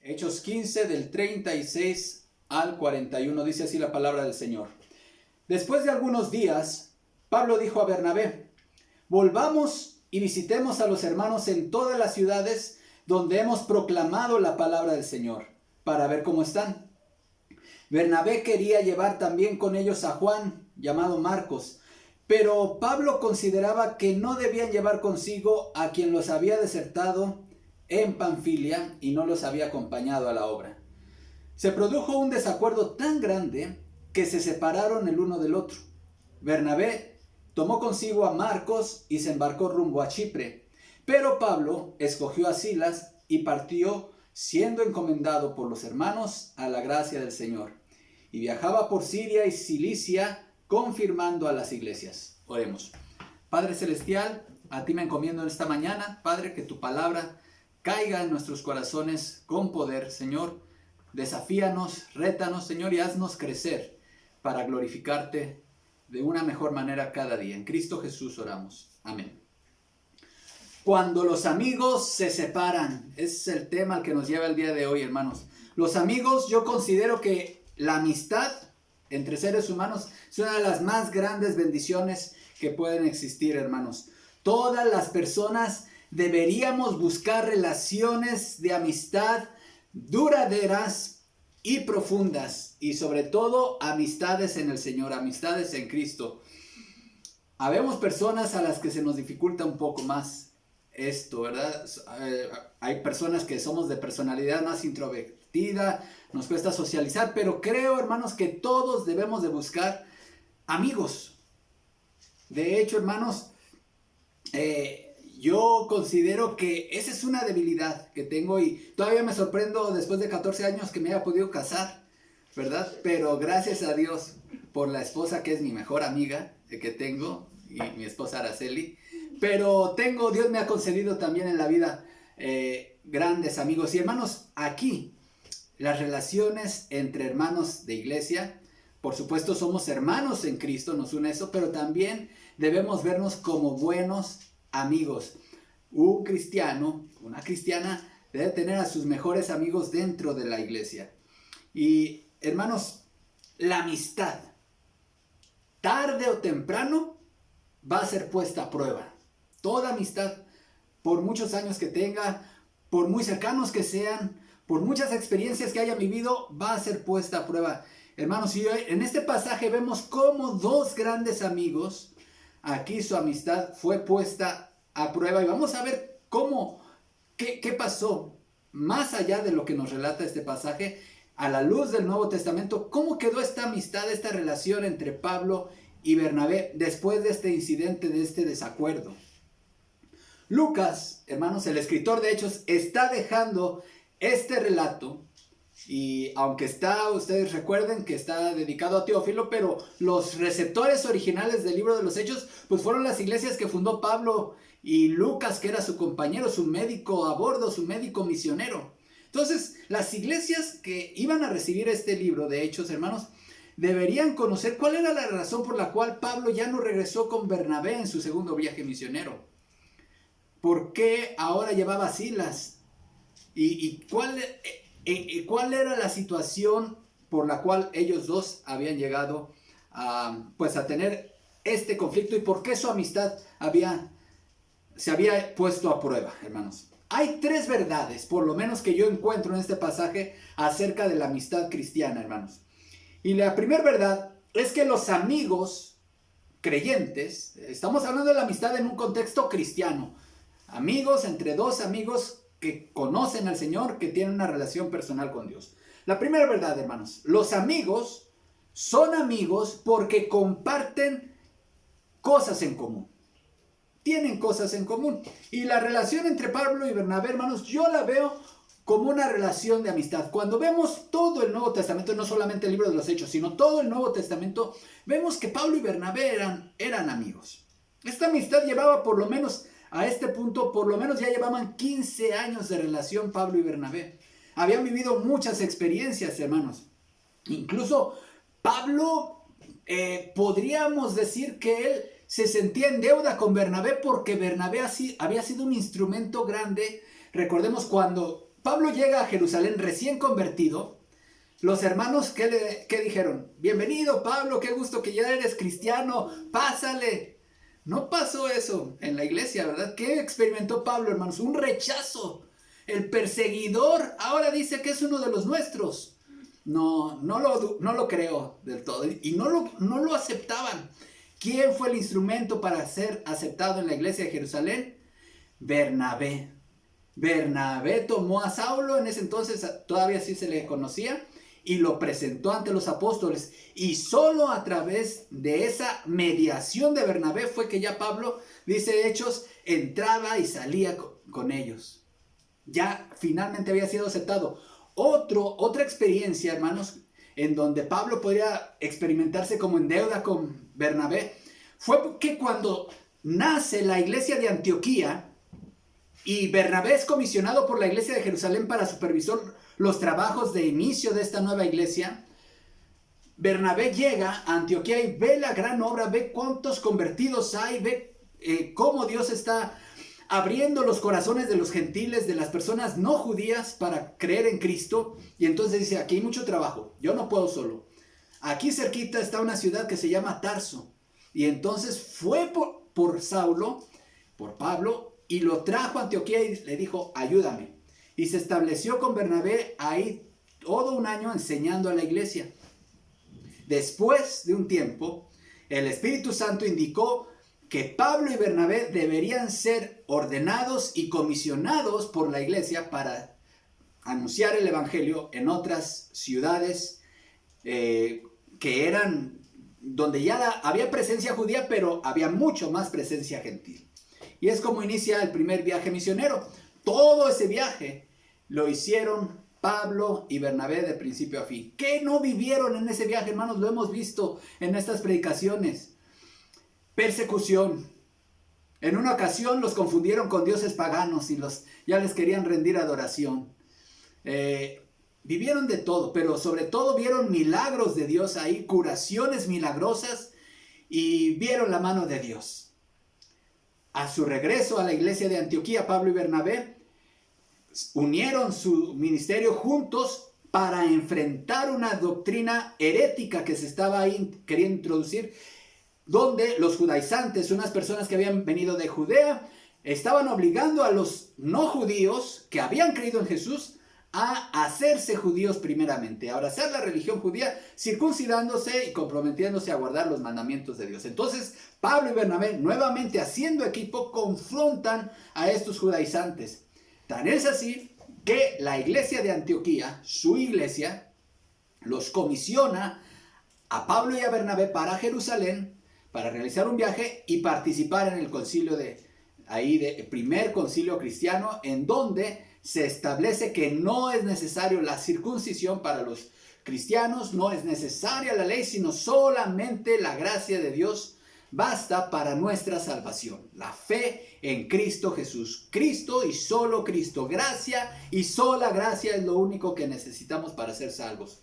Hechos 15 del 36 al 41, dice así la palabra del Señor. Después de algunos días, Pablo dijo a Bernabé: volvamos y visitemos a los hermanos en todas las ciudades donde hemos proclamado la palabra del Señor, para ver cómo están. Bernabé quería llevar también con ellos a Juan, llamado Marcos, pero Pablo consideraba que no debían llevar consigo a quien los había desertado en Panfilia y no los había acompañado a la obra. Se produjo un desacuerdo tan grande que se separaron el uno del otro. Bernabé tomó consigo a Marcos y se embarcó rumbo a Chipre, pero Pablo escogió a Silas y partió, siendo encomendado por los hermanos a la gracia del Señor, y viajaba por Siria y Cilicia, confirmando a las iglesias. Oremos. Padre Celestial, a ti me encomiendo en esta mañana, Padre, que tu palabra caiga en nuestros corazones con poder, Señor. Desafíanos, rétanos, Señor, y haznos crecer para glorificarte de una mejor manera cada día. En Cristo Jesús oramos. Amén. Cuando los amigos se separan, ese es el tema al que nos lleva el día de hoy, hermanos. Los amigos, yo considero que la amistad entre seres humanos es una de las más grandes bendiciones que pueden existir, hermanos. Todas las personas deberíamos buscar relaciones de amistad duraderas y profundas, y sobre todo amistades en el Señor, amistades en Cristo. Habemos personas a las que se nos dificulta un poco más esto, ¿verdad? Hay personas que somos de personalidad más introvertida, nos cuesta socializar, pero creo, hermanos, que todos debemos de buscar amigos. De hecho, hermanos, yo considero que esa es una debilidad que tengo, y todavía me sorprendo después de 14 años que me haya podido casar, ¿verdad? Pero gracias a Dios por la esposa que es mi mejor amiga que tengo, y mi esposa Araceli. Pero Dios me ha concedido también en la vida grandes amigos. Y hermanos, aquí las relaciones entre hermanos de iglesia, por supuesto somos hermanos en Cristo, nos une eso, pero también debemos vernos como buenos amigos. Un cristiano, una cristiana, debe tener a sus mejores amigos dentro de la iglesia. Y hermanos, la amistad, tarde o temprano, va a ser puesta a prueba. Toda amistad, por muchos años que tenga, por muy cercanos que sean, por muchas experiencias que hayan vivido, va a ser puesta a prueba. Hermanos, y hoy, en este pasaje vemos cómo dos grandes amigos, aquí su amistad fue puesta a prueba, y vamos a ver qué pasó más allá de lo que nos relata este pasaje, a la luz del Nuevo Testamento, cómo quedó esta amistad, esta relación entre Pablo y Bernabé después de este incidente, de este desacuerdo. Lucas, hermanos, el escritor de Hechos, está dejando este relato, y aunque ustedes recuerden que está dedicado a Teófilo, pero los receptores originales del libro de los Hechos, pues fueron las iglesias que fundó Pablo, y Lucas, que era su compañero, su médico a bordo, su médico misionero. Entonces, las iglesias que iban a recibir este libro de Hechos, hermanos, deberían conocer cuál era la razón por la cual Pablo ya no regresó con Bernabé en su segundo viaje misionero. ¿Por qué ahora llevaba a Silas? ¿Y cuál era la situación por la cual ellos dos habían llegado a tener este conflicto? ¿Y por qué su amistad se había puesto a prueba, hermanos? Hay tres verdades, por lo menos, que yo encuentro en este pasaje acerca de la amistad cristiana, hermanos. Y la primera verdad es que los amigos creyentes, estamos hablando de la amistad en un contexto cristiano, amigos entre dos amigos que conocen al Señor, que tienen una relación personal con Dios. La primera verdad, hermanos, los amigos son amigos porque comparten cosas en común. Tienen cosas en común. Y la relación entre Pablo y Bernabé, hermanos, yo la veo como una relación de amistad. Cuando vemos todo el Nuevo Testamento, no solamente el libro de los Hechos, sino todo el Nuevo Testamento, vemos que Pablo y Bernabé eran amigos. Esta amistad llevaba por lo menos, a este punto, por lo menos ya llevaban 15 años de relación Pablo y Bernabé. Habían vivido muchas experiencias, hermanos. Incluso Pablo, podríamos decir que él se sentía en deuda con Bernabé porque Bernabé había sido un instrumento grande. Recordemos cuando Pablo llega a Jerusalén recién convertido. Los hermanos, ¿qué dijeron? Bienvenido, Pablo, qué gusto que ya eres cristiano, pásale. No pasó eso en la iglesia, ¿verdad? ¿Qué experimentó Pablo, hermanos? Un rechazo. El perseguidor ahora dice que es uno de los nuestros. No lo creo del todo. Y no lo aceptaban. ¿Quién fue el instrumento para ser aceptado en la iglesia de Jerusalén? Bernabé. Bernabé tomó a Saulo, en ese entonces todavía sí se le conocía, y lo presentó ante los apóstoles. Y solo a través de esa mediación de Bernabé fue que ya Pablo, dice Hechos, entraba y salía con ellos. Ya finalmente había sido aceptado. Otra experiencia, hermanos, en donde Pablo podría experimentarse como en deuda con Bernabé, fue que cuando nace la iglesia de Antioquía, y Bernabé es comisionado por la iglesia de Jerusalén para supervisar los trabajos de inicio de esta nueva iglesia. Bernabé llega a Antioquía y ve la gran obra, ve cuántos convertidos hay, ve cómo Dios está abriendo los corazones de los gentiles, de las personas no judías para creer en Cristo. Y entonces dice, aquí hay mucho trabajo, yo no puedo solo. Aquí cerquita está una ciudad que se llama Tarso. Y entonces fue por Saulo, por Pablo, y lo trajo a Antioquía y le dijo, ayúdame. Y se estableció con Bernabé ahí todo un año enseñando a la iglesia. Después de un tiempo, el Espíritu Santo indicó que Pablo y Bernabé deberían ser ordenados y comisionados por la iglesia para anunciar el evangelio en otras ciudades que eran donde ya había presencia judía, pero había mucho más presencia gentil. Y es como inicia el primer viaje misionero. Todo ese viaje lo hicieron Pablo y Bernabé de principio a fin. ¿Qué no vivieron en ese viaje, hermanos? Lo hemos visto en estas predicaciones. Persecución. En una ocasión los confundieron con dioses paganos y ya les querían rendir adoración. Vivieron de todo, pero sobre todo vieron milagros de Dios ahí, curaciones milagrosas, y vieron la mano de Dios. A su regreso a la iglesia de Antioquía, Pablo y Bernabé unieron su ministerio juntos para enfrentar una doctrina herética que se estaba ahí queriendo introducir, donde los judaizantes, unas personas que habían venido de Judea, estaban obligando a los no judíos que habían creído en Jesús a hacerse judíos primeramente, a abrazar la religión judía, circuncidándose y comprometiéndose a guardar los mandamientos de Dios. Entonces, Pablo y Bernabé, nuevamente haciendo equipo, confrontan a estos judaizantes. Tan es así que la iglesia de Antioquía, su iglesia, los comisiona a Pablo y a Bernabé para Jerusalén, para realizar un viaje y participar en el concilio primer concilio cristiano, en donde se establece que no es necesario la circuncisión para los cristianos, no es necesaria la ley, sino solamente la gracia de Dios basta para nuestra salvación. La fe en Cristo Jesús. Cristo y solo Cristo. Gracia y sola gracia es lo único que necesitamos para ser salvos.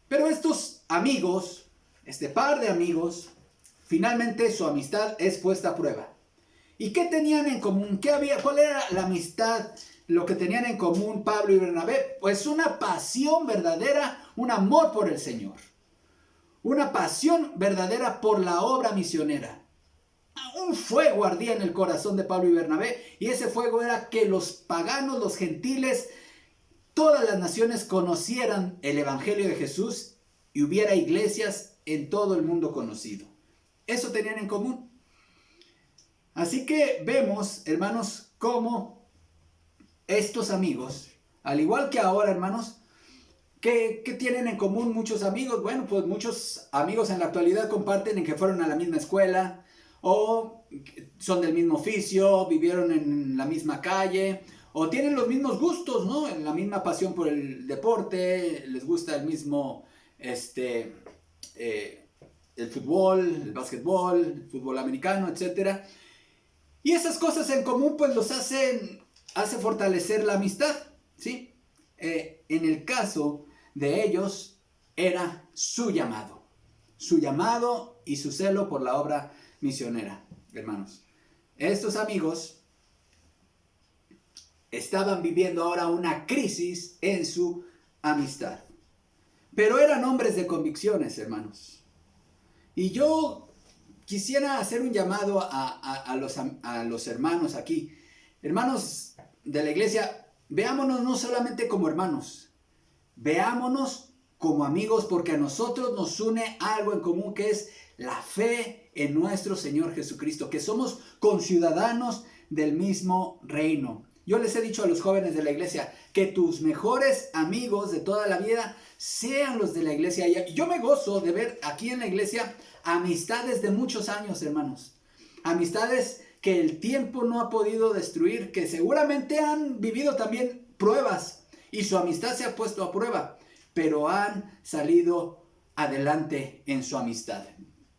Pero estos amigos, este par de amigos, finalmente su amistad es puesta a prueba. ¿Y qué tenían en común? ¿Cuál era la amistad? Lo que tenían en común Pablo y Bernabé, pues una pasión verdadera, un amor por el Señor. Una pasión verdadera por la obra misionera. Un fuego ardía en el corazón de Pablo y Bernabé, y ese fuego era que los paganos, los gentiles, todas las naciones conocieran el Evangelio de Jesús y hubiera iglesias en todo el mundo conocido. Eso tenían en común. Así que vemos, hermanos, cómo estos amigos, al igual que ahora, hermanos, ¿qué tienen en común muchos amigos? Bueno, pues muchos amigos en la actualidad comparten en que fueron a la misma escuela, o son del mismo oficio, vivieron en la misma calle, o tienen los mismos gustos, ¿no? La misma pasión por el deporte, les gusta el mismo, el fútbol, el básquetbol, el fútbol americano, etc. Y esas cosas en común pues los hace fortalecer la amistad, ¿sí? En el caso de ellos era su llamado y su celo por la obra misionera, hermanos. Estos amigos estaban viviendo ahora una crisis en su amistad. Pero eran hombres de convicciones, hermanos. Y yo quisiera hacer un llamado a los hermanos aquí. Hermanos de la iglesia, veámonos no solamente como hermanos, veámonos como amigos, porque a nosotros nos une algo en común, que es la fe en nuestro Señor Jesucristo, que somos conciudadanos del mismo reino. Yo les he dicho a los jóvenes de la iglesia que tus mejores amigos de toda la vida sean los de la iglesia. Y yo me gozo de ver aquí en la iglesia amistades de muchos años, hermanos. Amistades que el tiempo no ha podido destruir, que seguramente han vivido también pruebas y su amistad se ha puesto a prueba, pero han salido adelante en su amistad.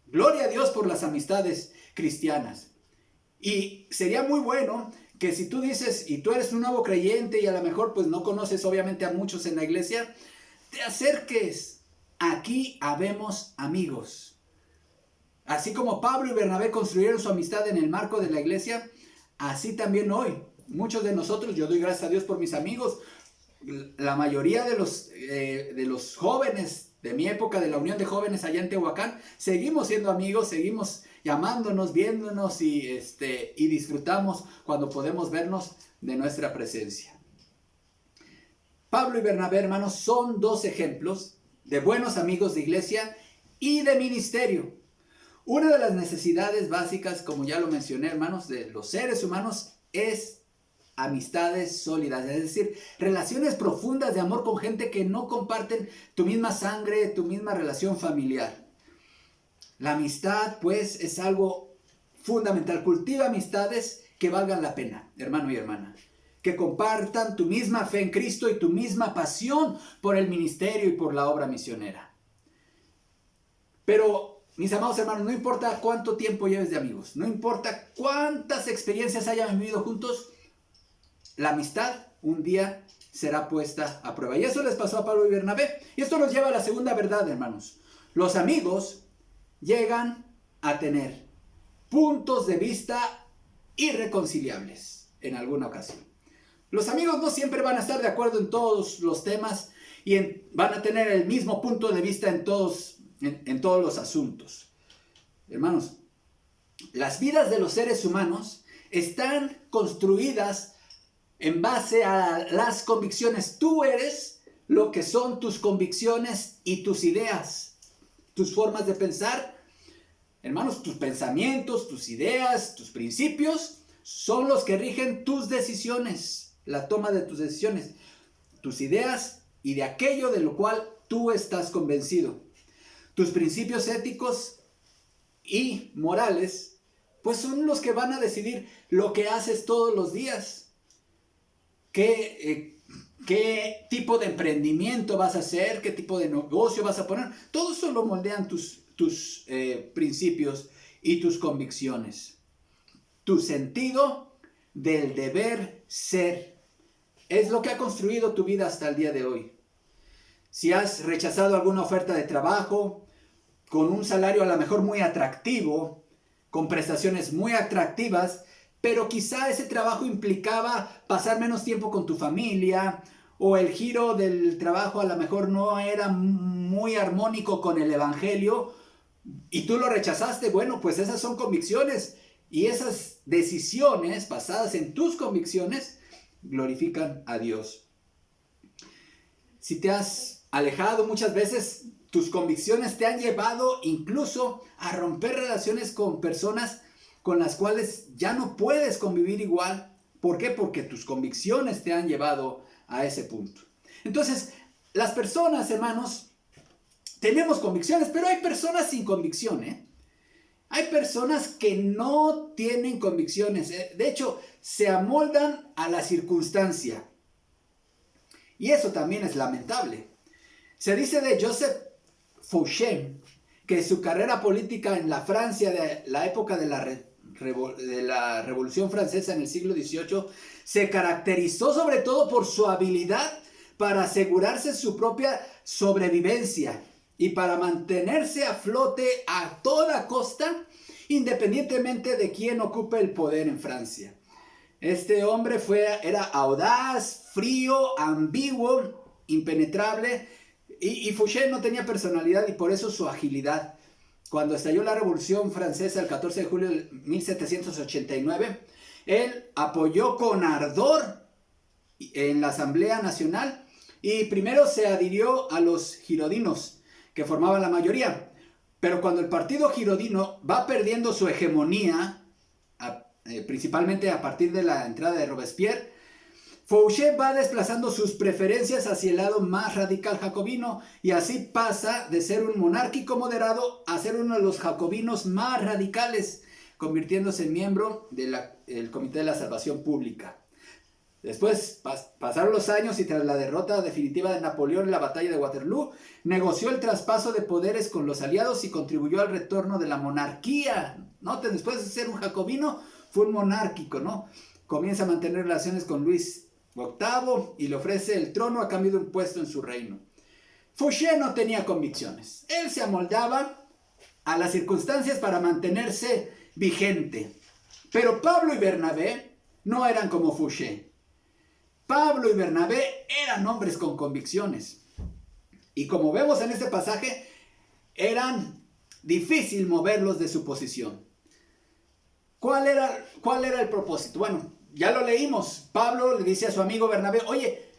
Gloria a Dios por las amistades cristianas. Y sería muy bueno que si tú dices, y tú eres un nuevo creyente y a lo mejor pues no conoces obviamente a muchos en la iglesia, te acerques. Aquí habemos amigos. Así como Pablo y Bernabé construyeron su amistad en el marco de la iglesia, así también hoy. Muchos de nosotros, yo doy gracias a Dios por mis amigos, la mayoría de los jóvenes de mi época, de la Unión de Jóvenes allá en Tehuacán, seguimos siendo amigos, seguimos llamándonos, viéndonos y disfrutamos cuando podemos vernos de nuestra presencia. Pablo y Bernabé, hermanos, son dos ejemplos de buenos amigos de iglesia y de ministerio. Una de las necesidades básicas, como ya lo mencioné, hermanos, de los seres humanos es amistades sólidas, es decir, relaciones profundas de amor con gente que no comparten tu misma sangre, tu misma relación familiar. La amistad, pues, es algo fundamental. Cultiva amistades que valgan la pena, hermano y hermana, que compartan tu misma fe en Cristo y tu misma pasión por el ministerio y por la obra misionera. Pero, mis amados hermanos, no importa cuánto tiempo lleves de amigos, no importa cuántas experiencias hayan vivido juntos, la amistad un día será puesta a prueba. Y eso les pasó a Pablo y Bernabé. Y esto nos lleva a la segunda verdad, hermanos. Los amigos llegan a tener puntos de vista irreconciliables en alguna ocasión. Los amigos no siempre van a estar de acuerdo en todos los temas y van a tener el mismo punto de vista en todos los asuntos. Hermanos, las vidas de los seres humanos están construidas en base a las convicciones. Tú eres lo que son tus convicciones y tus ideas, tus formas de pensar. Hermanos, tus pensamientos, tus ideas, tus principios son los que rigen tus decisiones, la toma de tus decisiones, tus ideas y de aquello de lo cual tú estás convencido. Tus principios éticos y morales, pues son los que van a decidir lo que haces todos los días. ¿Qué tipo de emprendimiento vas a hacer? ¿Qué tipo de negocio vas a poner? Todo eso lo moldean tus principios y tus convicciones. Tu sentido del deber ser es lo que ha construido tu vida hasta el día de hoy. Si has rechazado alguna oferta de trabajo con un salario a lo mejor muy atractivo, con prestaciones muy atractivas, pero quizá ese trabajo implicaba pasar menos tiempo con tu familia, o el giro del trabajo a lo mejor no era muy armónico con el evangelio, y tú lo rechazaste. Bueno, pues esas son convicciones, y esas decisiones basadas en tus convicciones glorifican a Dios. Si te has alejado muchas veces, tus convicciones te han llevado incluso a romper relaciones con personas con las cuales ya no puedes convivir igual. ¿Por qué? Porque tus convicciones te han llevado a ese punto. Entonces, las personas, hermanos, tenemos convicciones, pero hay personas sin convicción, ¿eh? Hay personas que no tienen convicciones. De hecho, se amoldan a la circunstancia. Y eso también es lamentable. Se dice de Joseph Fouché que su carrera política en la Francia de la época de la Revolución Francesa en el siglo XVIII se caracterizó sobre todo por su habilidad para asegurarse su propia sobrevivencia y para mantenerse a flote a toda costa, independientemente de quién ocupe el poder en Francia. Este hombre era audaz, frío, ambiguo, impenetrable, y Fouché no tenía personalidad y por eso su agilidad. Cuando estalló la Revolución Francesa el 14 de julio de 1789, él apoyó con ardor en la Asamblea Nacional y primero se adhirió a los girodinos, que formaban la mayoría. Pero cuando el partido girodino va perdiendo su hegemonía, principalmente a partir de la entrada de Robespierre, Fouché va desplazando sus preferencias hacia el lado más radical jacobino y así pasa de ser un monárquico moderado a ser uno de los jacobinos más radicales, convirtiéndose en miembro del Comité de la Salvación Pública. Después pasaron los años y tras la derrota definitiva de Napoleón en la batalla de Waterloo, negoció el traspaso de poderes con los aliados y contribuyó al retorno de la monarquía. Noten, después de ser un jacobino, fue un monárquico, ¿no? Comienza a mantener relaciones con Luis VIII y le ofrece el trono a cambio de un puesto en su reino. Fouché no tenía convicciones. Él se amoldaba a las circunstancias para mantenerse vigente. Pero Pablo y Bernabé no eran como Fouché. Pablo y Bernabé eran hombres con convicciones. Y como vemos en este pasaje, eran difícil moverlos de su posición. ¿Cuál era el propósito? Bueno, ya lo leímos. Pablo le dice a su amigo Bernabé, oye,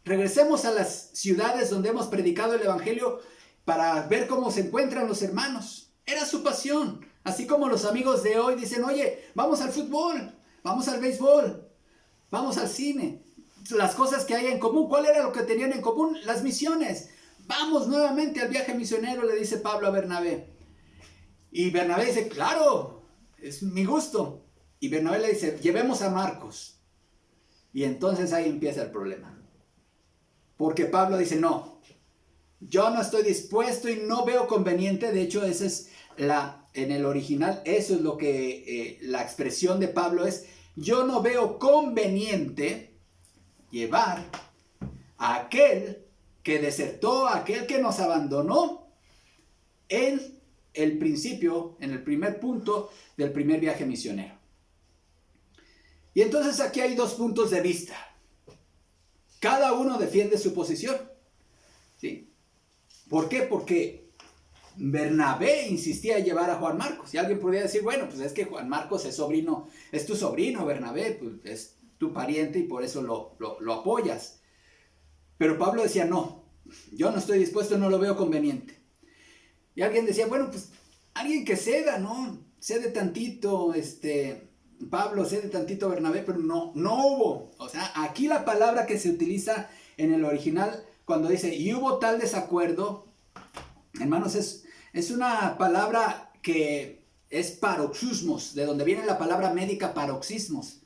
regresemos a las ciudades donde hemos predicado el evangelio para ver cómo se encuentran los hermanos. Era su pasión. Así como los amigos de hoy dicen, oye, vamos al fútbol, vamos al béisbol, vamos al cine. Las cosas que hay en común. ¿Cuál era lo que tenían en común? Las misiones. Vamos nuevamente al viaje misionero, le dice Pablo a Bernabé. Y Bernabé dice, claro, es mi gusto. Y Bernabé le dice, llevemos a Marcos. Y entonces ahí empieza el problema. Porque Pablo dice, no, yo no estoy dispuesto y no veo conveniente. De hecho, esa es en el original, eso es lo que la expresión de Pablo es. Yo no veo conveniente llevar a aquel que desertó, a aquel que nos abandonó en el principio, en el primer punto del primer viaje misionero. Y entonces aquí hay dos puntos de vista. Cada uno defiende su posición. ¿Sí? ¿Por qué? Porque Bernabé insistía en llevar a Juan Marcos. Y alguien podría decir, bueno, pues es que Juan Marcos es tu sobrino, Bernabé, pues es tu pariente y por eso lo apoyas. Pero Pablo decía, no, yo no estoy dispuesto, no lo veo conveniente. Y alguien decía, bueno, pues alguien que ceda, ¿no? Cede tantito, Pablo, cede tantito Bernabé, pero no hubo. O sea, aquí la palabra que se utiliza en el original cuando dice, y hubo tal desacuerdo, hermanos, es una palabra que es paroxismos, de donde viene la palabra médica paroxismos.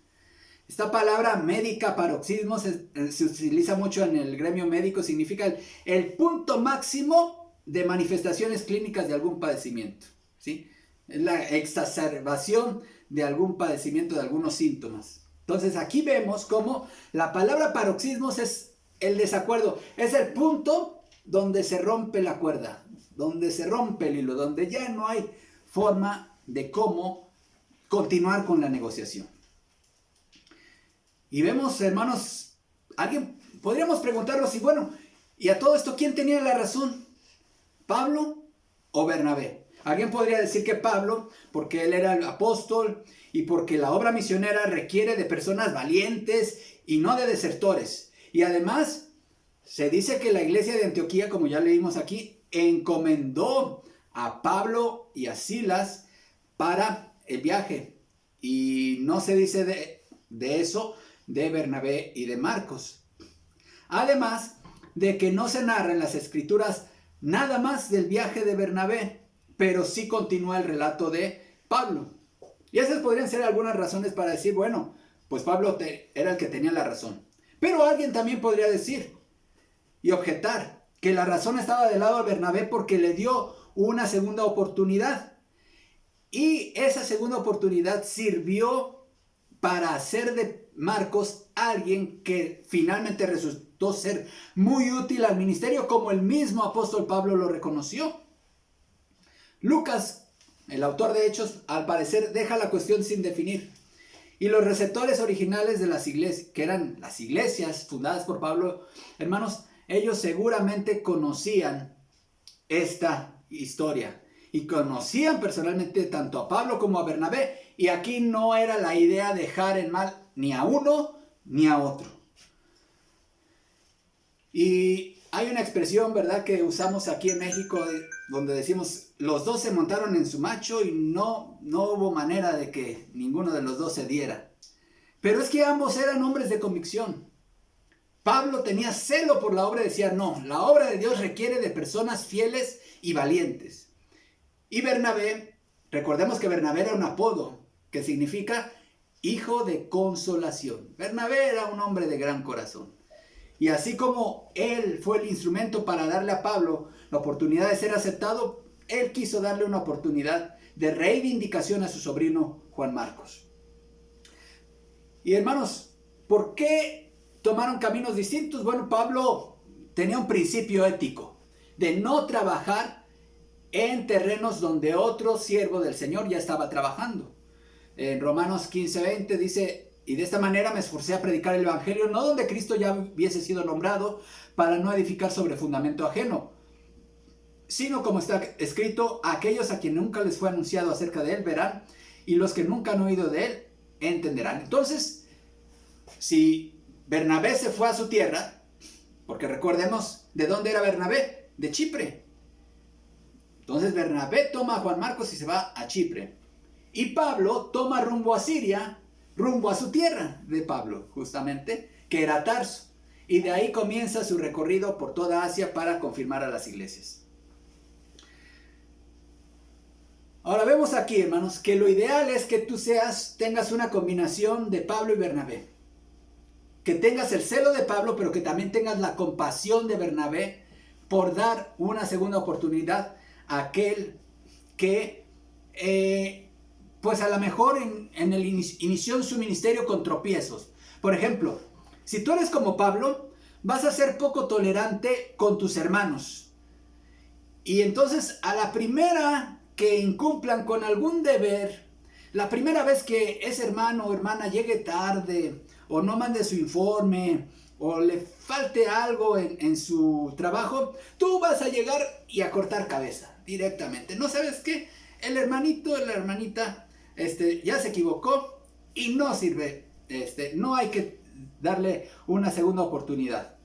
Esta palabra médica paroxismos se utiliza mucho en el gremio médico, significa el punto máximo de manifestaciones clínicas de algún padecimiento, ¿sí? Es la exacerbación de algún padecimiento, de algunos síntomas. Entonces aquí vemos cómo la palabra paroxismos es el desacuerdo, es el punto donde se rompe la cuerda, donde se rompe el hilo, donde ya no hay forma de cómo continuar con la negociación. Y vemos, hermanos, podríamos preguntarnos si, bueno, y a todo esto, ¿quién tenía la razón? ¿Pablo o Bernabé? Alguien podría decir que Pablo, porque él era el apóstol y porque la obra misionera requiere de personas valientes y no de desertores. Y además, se dice que la iglesia de Antioquía, como ya leímos aquí, encomendó a Pablo y a Silas para el viaje. Y no se dice de eso de Bernabé y de Marcos. Además de que no se narra en las escrituras nada más del viaje de Bernabé, pero sí continúa el relato de Pablo. Y esas podrían ser algunas razones para decir, bueno, pues Pablo era el que tenía la razón. Pero alguien también podría decir y objetar que la razón estaba del lado de Bernabé porque le dio una segunda oportunidad. Y esa segunda oportunidad sirvió para hacer de Marcos alguien que finalmente resultó ser muy útil al ministerio, como el mismo apóstol Pablo lo reconoció. Lucas, el autor de Hechos, al parecer deja la cuestión sin definir Y los receptores originales de las iglesias, que eran las iglesias fundadas por Pablo, hermanos, ellos seguramente conocían esta historia y conocían personalmente tanto a Pablo como a Bernabé. Y aquí no era la idea dejar en mal ni a uno ni a otro. Y hay una expresión, ¿verdad?, que usamos aquí en México, donde decimos, los dos se montaron en su macho y no hubo manera de que ninguno de los dos se diera. Pero es que ambos eran hombres de convicción. Pablo tenía celo por la obra y decía, no, la obra de Dios requiere de personas fieles y valientes. Y Bernabé, recordemos que Bernabé era un apodo, que significa hijo de consolación. Bernabé era un hombre de gran corazón. Y así como él fue el instrumento para darle a Pablo la oportunidad de ser aceptado, él quiso darle una oportunidad de reivindicación a su sobrino Juan Marcos. Y hermanos, ¿por qué tomaron caminos distintos? Bueno, Pablo tenía un principio ético de no trabajar en terrenos donde otro siervo del Señor ya estaba trabajando. En Romanos 15:20 dice, y de esta manera me esforcé a predicar el evangelio, no donde Cristo ya hubiese sido nombrado, para no edificar sobre fundamento ajeno, sino como está escrito, aquellos a quienes nunca les fue anunciado acerca de él verán, y los que nunca han oído de él entenderán. Entonces, si Bernabé se fue a su tierra, porque recordemos, ¿de dónde era Bernabé? De Chipre. Entonces Bernabé toma a Juan Marcos y se va a Chipre. Y Pablo toma rumbo a Siria, rumbo a su tierra de Pablo, justamente, que era Tarso. Y de ahí comienza su recorrido por toda Asia para confirmar a las iglesias. Ahora vemos aquí, hermanos, que lo ideal es que tú tengas una combinación de Pablo y Bernabé. Que tengas el celo de Pablo, pero que también tengas la compasión de Bernabé por dar una segunda oportunidad a aquel que pues a lo mejor inició su ministerio con tropiezos. Por ejemplo, si tú eres como Pablo, vas a ser poco tolerante con tus hermanos. Y entonces a la primera que incumplan con algún deber, la primera vez que ese hermano o hermana llegue tarde, o no mande su informe, o le falte algo en su trabajo, tú vas a llegar y a cortar cabeza directamente. ¿No sabes qué? El hermanito, la hermanita, ya se equivocó y no sirve. No hay que darle una segunda oportunidad.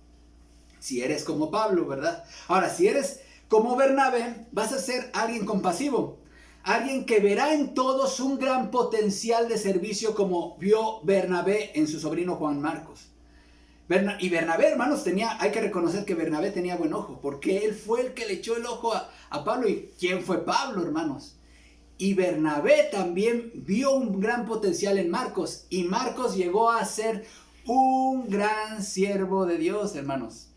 Si eres como Pablo, ¿verdad? Ahora, si eres como Bernabé, vas a ser alguien compasivo. Alguien que verá en todos un gran potencial de servicio, como vio Bernabé en su sobrino Juan Marcos. Y Bernabé, hermanos, hay que reconocer que Bernabé tenía buen ojo, porque él fue el que le echó el ojo a Pablo. ¿Y quién fue Pablo, hermanos? Y Bernabé también vio un gran potencial en Marcos, y Marcos llegó a ser un gran siervo de Dios, hermanos.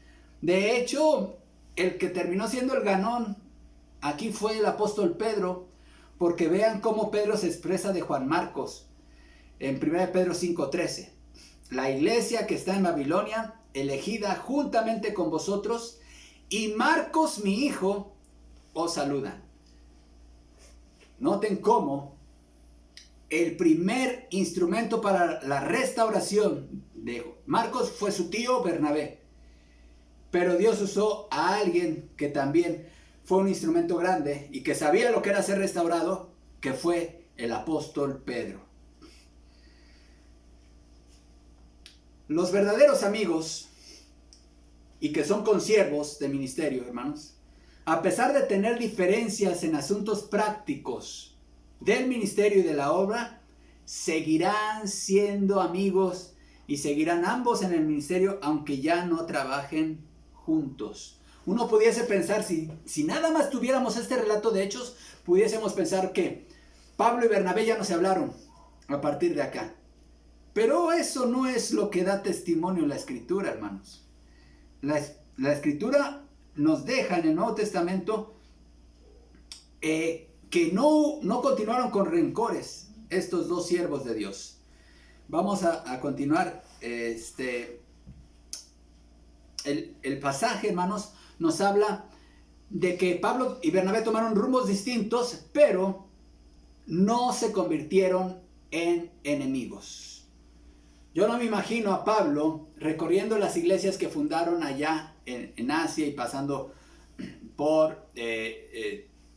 De hecho, el que terminó siendo el ganón aquí fue el apóstol Pedro, porque vean cómo Pedro se expresa de Juan Marcos en 1 Pedro 5:13. La iglesia que está en Babilonia, elegida juntamente con vosotros, y Marcos mi hijo, os saludan. Noten cómo el primer instrumento para la restauración de Marcos fue su tío Bernabé. Pero Dios usó a alguien que también fue un instrumento grande y que sabía lo que era ser restaurado, que fue el apóstol Pedro. Los verdaderos amigos, y que son consiervos de ministerio, hermanos, a pesar de tener diferencias en asuntos prácticos del ministerio y de la obra, seguirán siendo amigos y seguirán ambos en el ministerio, aunque ya no trabajen juntos. Uno pudiese pensar, si nada más tuviéramos este relato de Hechos, pudiésemos pensar que Pablo y Bernabé ya no se hablaron a partir de acá. Pero eso no es lo que da testimonio la Escritura, hermanos. La Escritura nos deja en el Nuevo Testamento que no continuaron con rencores estos dos siervos de Dios. Vamos a continuar. El pasaje, hermanos, nos habla de que Pablo y Bernabé tomaron rumbos distintos, pero no se convirtieron en enemigos. Yo no me imagino a Pablo recorriendo las iglesias que fundaron allá en Asia y pasando por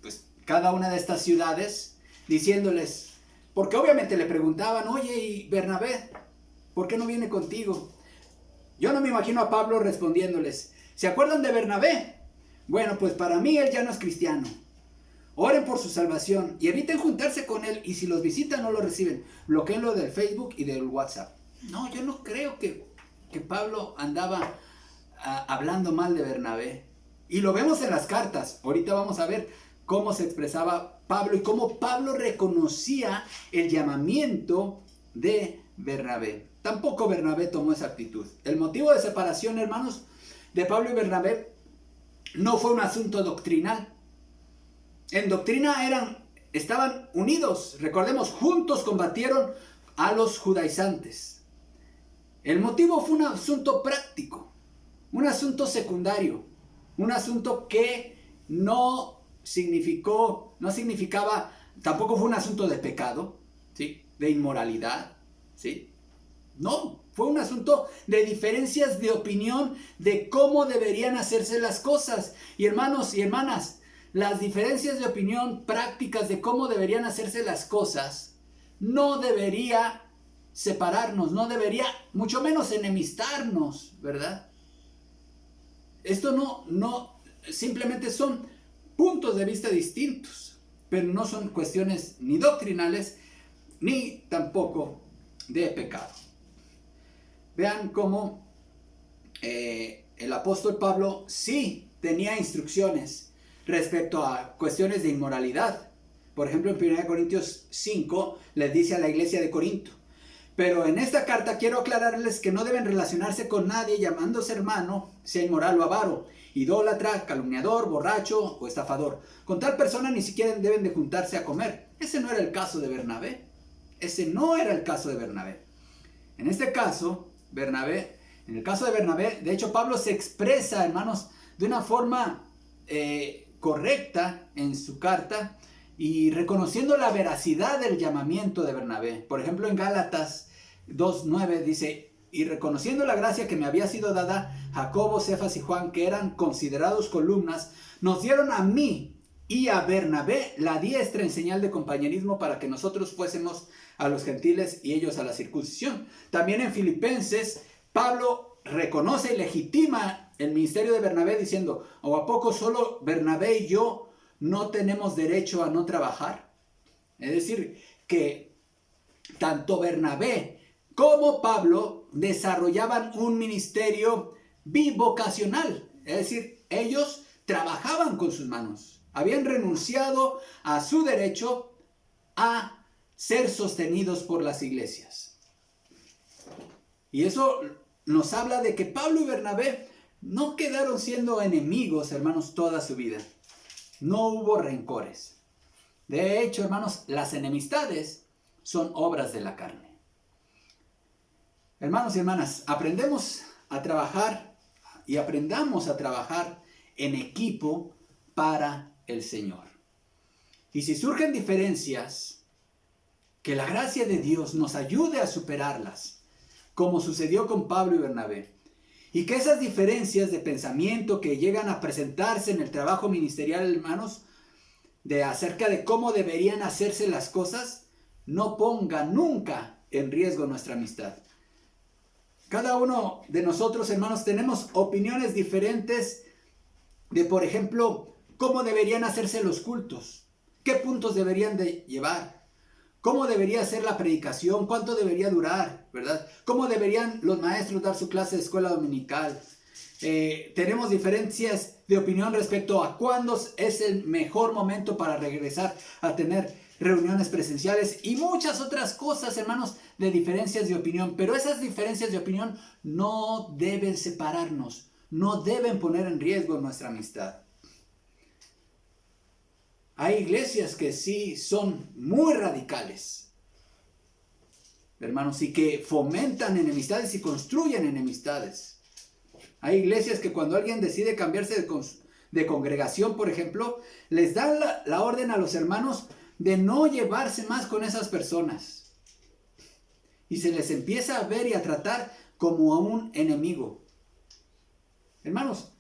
pues, cada una de estas ciudades, diciéndoles, porque obviamente le preguntaban, oye, ¿y Bernabé? ¿Por qué no viene contigo? Yo no me imagino a Pablo respondiéndoles, ¿se acuerdan de Bernabé? Bueno, pues para mí él ya no es cristiano. Oren por su salvación y eviten juntarse con él, y si los visitan no lo reciben, bloqueenlo del Facebook y del WhatsApp. No, yo no creo que Pablo andaba hablando mal de Bernabé. Y lo vemos en las cartas. Ahorita vamos a ver cómo se expresaba Pablo y cómo Pablo reconocía el llamamiento de Bernabé. Tampoco Bernabé tomó esa actitud. El motivo de separación, hermanos, de Pablo y Bernabé no fue un asunto doctrinal. En doctrina estaban unidos. Recordemos, juntos combatieron a los judaizantes. El motivo fue un asunto práctico, un asunto secundario, un asunto que no significaba, tampoco fue un asunto de pecado, ¿sí? De inmoralidad, ¿sí? No, fue un asunto de diferencias de opinión de cómo deberían hacerse las cosas. Y hermanos y hermanas, las diferencias de opinión prácticas de cómo deberían hacerse las cosas no debería separarnos, no debería, mucho menos enemistarnos, ¿verdad? Esto no, simplemente son puntos de vista distintos, pero no son cuestiones ni doctrinales, ni tampoco de pecado. Vean cómo el apóstol Pablo sí tenía instrucciones respecto a cuestiones de inmoralidad. Por ejemplo, en 1 Corintios 5 les dice a la iglesia de Corinto, pero en esta carta quiero aclararles que no deben relacionarse con nadie llamándose hermano, sea inmoral o avaro, idólatra, calumniador, borracho o estafador. Con tal persona ni siquiera deben de juntarse a comer. Ese no era el caso de Bernabé. Ese no era el caso de Bernabé. En este caso, en el caso de Bernabé, de hecho Pablo se expresa, hermanos, de una forma correcta en su carta y reconociendo la veracidad del llamamiento de Bernabé. Por ejemplo, en Gálatas 2:9 dice, y reconociendo la gracia que me había sido dada, Jacobo, Cefas y Juan, que eran considerados columnas, nos dieron a mí y a Bernabé la diestra en señal de compañerismo para que nosotros fuésemos a los gentiles y ellos a la circuncisión. También en Filipenses, Pablo reconoce y legitima el ministerio de Bernabé diciendo, ¿o a poco solo Bernabé y yo no tenemos derecho a no trabajar? Es decir, que tanto Bernabé como Pablo desarrollaban un ministerio bivocacional. Es decir, ellos trabajaban con sus manos. Habían renunciado a su derecho a ser sostenidos por las iglesias. Y eso nos habla de que Pablo y Bernabé no quedaron siendo enemigos, hermanos, toda su vida. No hubo rencores. De hecho, hermanos, las enemistades son obras de la carne. Hermanos y hermanas, aprendamos a trabajar y aprendamos a trabajar en equipo para el Señor. Y si surgen diferencias, que la gracia de Dios nos ayude a superarlas, como sucedió con Pablo y Bernabé. Y que esas diferencias de pensamiento que llegan a presentarse en el trabajo ministerial, hermanos, acerca de cómo deberían hacerse las cosas, no pongan nunca en riesgo nuestra amistad. Cada uno de nosotros, hermanos, tenemos opiniones diferentes de, por ejemplo, cómo deberían hacerse los cultos, qué puntos deberían de llevar, cómo debería ser la predicación, cuánto debería durar, ¿verdad? Cómo deberían los maestros dar su clase de escuela dominical. Tenemos diferencias de opinión respecto a cuándo es el mejor momento para regresar a tener reuniones presenciales y muchas otras cosas, hermanos, de diferencias de opinión. Pero esas diferencias de opinión no deben separarnos, no deben poner en riesgo nuestra amistad. Hay iglesias que sí son muy radicales, hermanos, y que fomentan enemistades y construyen enemistades. Hay iglesias que cuando alguien decide cambiarse de congregación, por ejemplo, les dan la orden a los hermanos de no llevarse más con esas personas. y se les empieza a ver y a tratar como a un enemigo. Hermanos,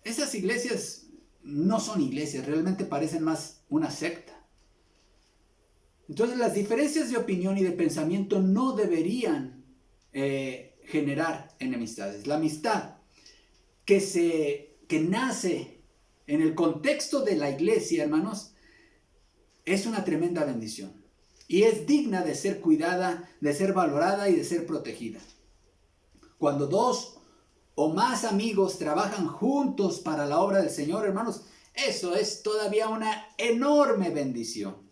esas iglesias no son iglesias, realmente parecen más una secta. Entonces las diferencias de opinión y de pensamiento no deberían generar enemistades. La amistad que nace en el contexto de la iglesia, hermanos, es una tremenda bendición. Y es digna de ser cuidada, de ser valorada y de ser protegida. Cuando dos o más amigos trabajan juntos para la obra del Señor, hermanos, eso es todavía una enorme bendición.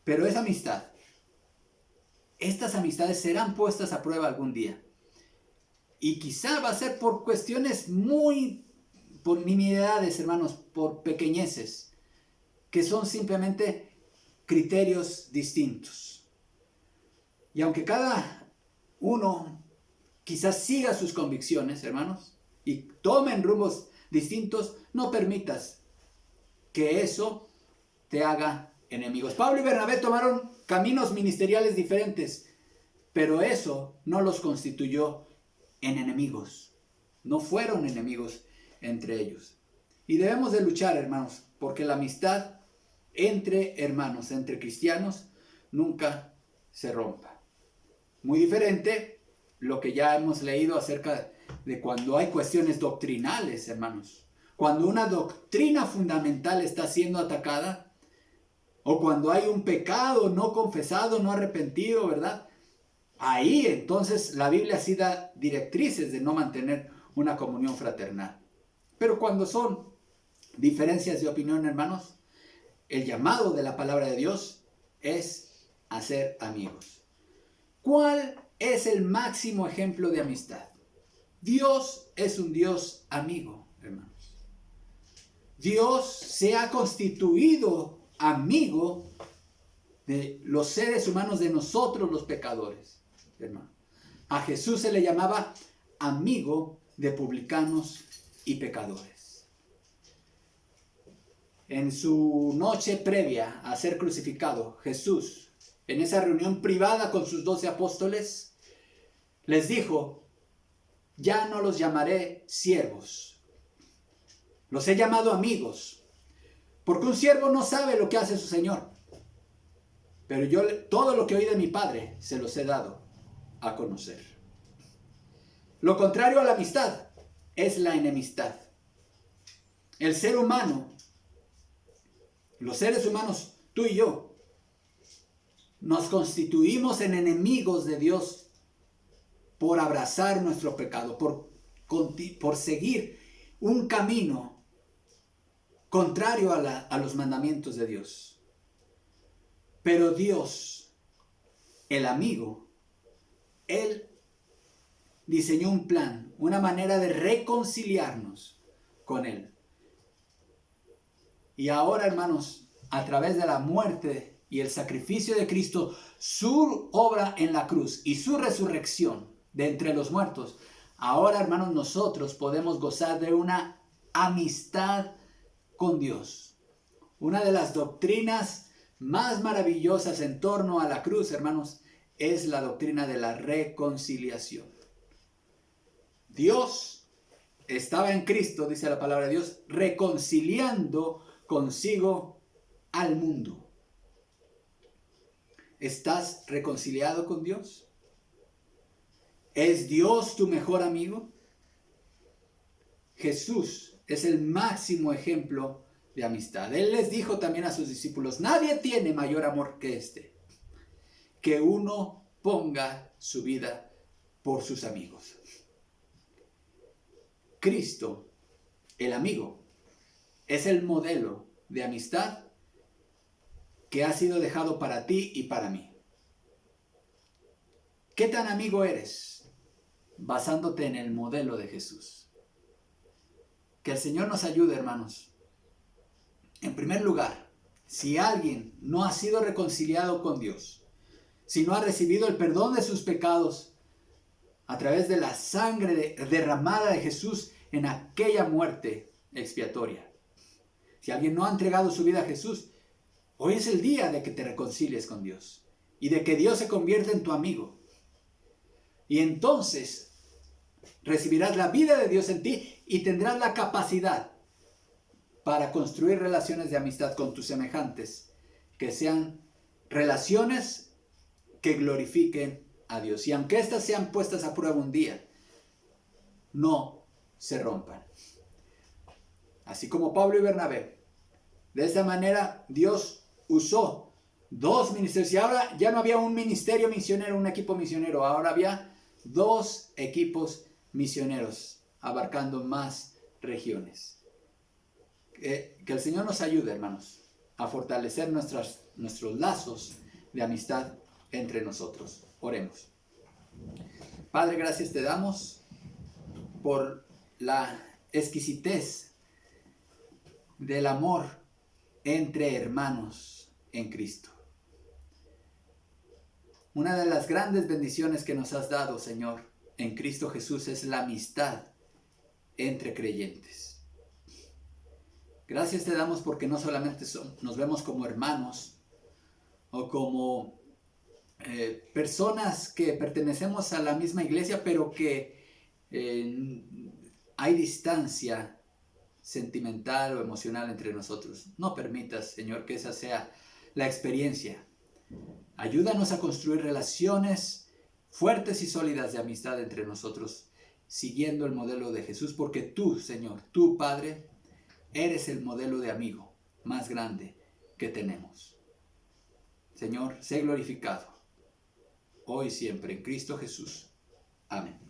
Pero esa amistad, estas amistades serán puestas a prueba algún día. Y quizá va a ser por cuestiones por nimiedades, hermanos, por pequeñeces, que son simplemente criterios distintos. Y aunque cada uno quizás siga sus convicciones, hermanos, y tomen rumbos distintos, no permitas que eso te haga enemigos. Pablo y Bernabé tomaron caminos ministeriales diferentes, pero eso no los constituyó en enemigos. No fueron enemigos entre ellos. Y debemos de luchar, hermanos, porque la amistad entre hermanos, entre cristianos, nunca se rompa. Muy diferente lo que ya hemos leído acerca de cuando hay cuestiones doctrinales, hermanos. Cuando una doctrina fundamental está siendo atacada, o cuando hay un pecado no confesado, no arrepentido, ¿verdad? Ahí entonces la Biblia sí da directrices de no mantener una comunión fraternal. Pero cuando son diferencias de opinión, hermanos, el llamado de la palabra de Dios es hacer amigos. ¿Cuál es el máximo ejemplo de amistad? Dios es un Dios amigo, hermanos. Dios se ha constituido amigo de los seres humanos, de nosotros los pecadores, hermano. A Jesús se le llamaba amigo de publicanos y pecadores. En su noche previa a ser crucificado, Jesús, en esa reunión privada con sus 12 apóstoles, les dijo: ya no los llamaré siervos, los he llamado amigos, porque un siervo no sabe lo que hace su señor, pero yo todo lo que oí de mi Padre se los he dado a conocer. Lo contrario a la amistad es la enemistad. El ser humano, los seres humanos, tú y yo, nos constituimos en enemigos de Dios por abrazar nuestro pecado, por seguir un camino contrario a los mandamientos de Dios. Pero Dios, el amigo, Él diseñó un plan, una manera de reconciliarnos con Él. Y ahora, hermanos, a través de la muerte y el sacrificio de Cristo, su obra en la cruz y su resurrección de entre los muertos, ahora, hermanos, nosotros podemos gozar de una amistad con Dios. Una de las doctrinas más maravillosas en torno a la cruz, hermanos, es la doctrina de la reconciliación. Dios estaba en Cristo, dice la palabra de Dios, reconciliando consigo al mundo. ¿Estás reconciliado con Dios? ¿Es Dios tu mejor amigo? Jesús es el máximo ejemplo de amistad. Él les dijo también a sus discípulos: nadie tiene mayor amor que este, que uno ponga su vida por sus amigos. Cristo, el amigo, es el modelo de amistad que ha sido dejado para ti y para mí. ¿Qué tan amigo eres? Basándote en el modelo de Jesús. Que el Señor nos ayude, hermanos. En primer lugar, si alguien no ha sido reconciliado con Dios, si no ha recibido el perdón de sus pecados a través de la sangre derramada de Jesús en aquella muerte expiatoria, si alguien no ha entregado su vida a Jesús, hoy es el día de que te reconcilies con Dios y de que Dios se convierta en tu amigo. Y entonces recibirás la vida de Dios en ti y tendrás la capacidad para construir relaciones de amistad con tus semejantes, que sean relaciones que glorifiquen a Dios. Y aunque éstas sean puestas a prueba un día, no se rompan. Así como Pablo y Bernabé. De esta manera Dios usó dos ministerios. Y ahora ya no había un ministerio misionero, un equipo misionero. Ahora había dos equipos misioneros abarcando más regiones. Que el Señor nos ayude, hermanos, a fortalecer nuestros lazos de amistad entre nosotros. Oremos. Padre, gracias te damos por la exquisitez del amor entre hermanos en Cristo. Una de las grandes bendiciones que nos has dado, Señor, en Cristo Jesús es la amistad entre creyentes. Gracias te damos porque no solamente nos vemos como hermanos o como personas que pertenecemos a la misma iglesia, pero que hay distancia sentimental o emocional entre nosotros. No permitas, Señor, que esa sea la experiencia. Ayúdanos a construir relaciones fuertes y sólidas de amistad entre nosotros, siguiendo el modelo de Jesús, porque tú, Señor, tú, Padre, eres el modelo de amigo más grande que tenemos. Señor, sé glorificado, hoy y siempre, en Cristo Jesús. Amén.